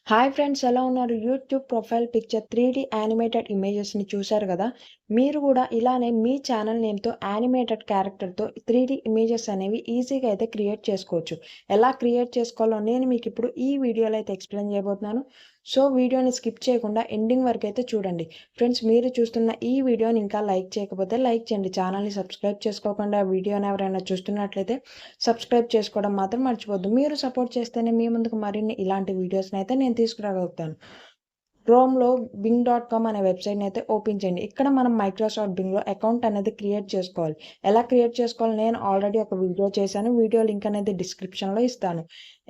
Hi friends, ఎలా ఉన్నారు? YouTube profile picture 3D animated ఇమేజెస్‌ని చూసారు గదా! మీరు గూడా ఇలానే మీ ఛానల్ నేమ్‌తో యానిమేటెడ్ క్యారెక్టర్‌తో 3D ఇమేజెస్ అనేవి ఈజీగా అయితే క్రియేట్ చేసుకోవచ్చు. ఎలా క్రియేట్ చేసుకోవాలో నేను మీకిప్పుడు ఈ వీడియోలో అయితే ఎక్స్‌ప్లెయిన్ చేయబోతున్నాను. సో, వీడియోని స్కిప్ చేయకుండా ఎండింగ్ వరకైతే చూడండి. ఫ్రెండ్స్, మీరు చూస్తున్న ఈ వీడియోని ఇంకా లైక్ చేయకపోతే లైక్ చేయండి. ఛానల్‌ని సబ్స్క్రైబ్ చేసుకోకుండా వీడియోని ఎవరైనా చూస్తున్నట్లయితే సబ్స్క్రైబ్ చేసుకోవడం మాత్రం మర్చిపోవద్దు. మీరు సపోర్ట్ చేస్తేనే మీ ముందుకు మరిన్ని ఇలాంటి వీడియోస్‌నైతే నేను తీసుకురాగలుగుతాను. క్రోమ్‌లో బింగ్.కామ్ అనే వెబ్‌సైట్‌ని అయితే ఓపెన్ చేయండి. ఇక్కడ మనం మైక్రోసాఫ్ట్ బింగ్‌లో అకౌంట్ అనేది క్రియేట్ చేసుకోవాలి. ఎలా క్రియేట్ చేసుకోవాలో నేను ఆల్రెడీ ఒక వీడియో చేశాను. వీడియో లింక్ అనేది డిస్క్రిప్షన్‌లో ఇస్తాను.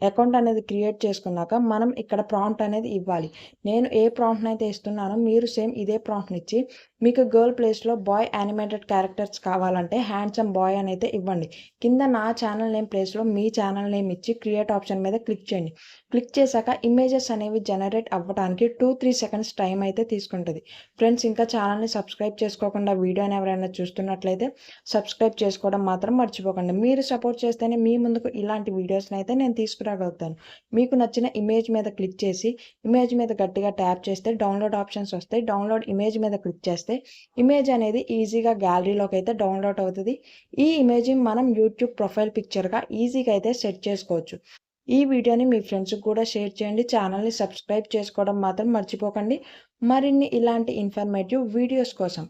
అకౌంట్ అనేది క్రియేట్ చేసుకున్నాక మనం ఇక్కడ ప్రాంప్ట్ అనేది ఇవ్వాలి. నేను ఏ ప్రాంప్ట్‌ని అయితే ఇస్తున్నానో మీరు సేమ్ ఇదే ప్రాంప్ట్‌ని ఇచ్చి మీకు గర్ల్ ప్లేస్‌లో బాయ్ యానిమేటెడ్ క్యారెక్టర్స్ కావాలంటే హ్యాండ్సమ్ బాయ్ అని అయితే ఇవ్వండి. కింద నా ఛానల్ నేమ్ ప్లేస్‌లో మీ ఛానల్ నేమ్ ఇచ్చి క్రియేట్ ఆప్షన్ మీద క్లిక్ చేయండి. క్లిక్ చేశాక ఇమేజెస్ అనేవి జనరేట్ అవ్వడానికి 2-3 సెకండ్స్ టైం అయితే తీసుకుంటది. ఫ్రెండ్స్, ఇంకా ఛానల్‌ని సబ్స్క్రైబ్ చేసుకోకుండా వీడియోని ఎవరైనా చూస్తున్నట్లయితే సబ్స్క్రైబ్ చేసుకోవడం మాత్రం మర్చిపోకండి. మీరు సపోర్ట్ చేస్తేనే మీ ముందుకు ఇలాంటి వీడియోస్‌ని అయితే నేను తీసుకురాగలుగుతాను. మీకు నచ్చిన ఇమేజ్ మీద క్లిక్ చేసి ఇమేజ్ మీద గట్టిగా ట్యాప్ చేస్తే డౌన్‌లోడ్ ఆప్షన్స్ వస్తాయి. డౌన్‌లోడ్ ఇమేజ్ మీద క్లిక్ చేస్తే ఇమేజ్ అనేది ఈజీగా గ్యాలరీలోకి అయితే డౌన్‌లోడ్ అవుతది. ఈ ఇమేజ్‌ని మనం యూట్యూబ్ ప్రొఫైల్ పిక్చర్‌గా ఈజీగా అయితే సెట్ చేసుకోవచ్చు. ఈ వీడియోని మీ ఫ్రెండ్స్‌కి కూడా షేర్ చేయండి. ఛానల్‌ని సబ్స్క్రైబ్ చేసుకోవడం మాత్రం మర్చిపోకండి. మరిన్ని ఇలాంటి ఇన్ఫర్మేటివ్ వీడియోస్ కోసం.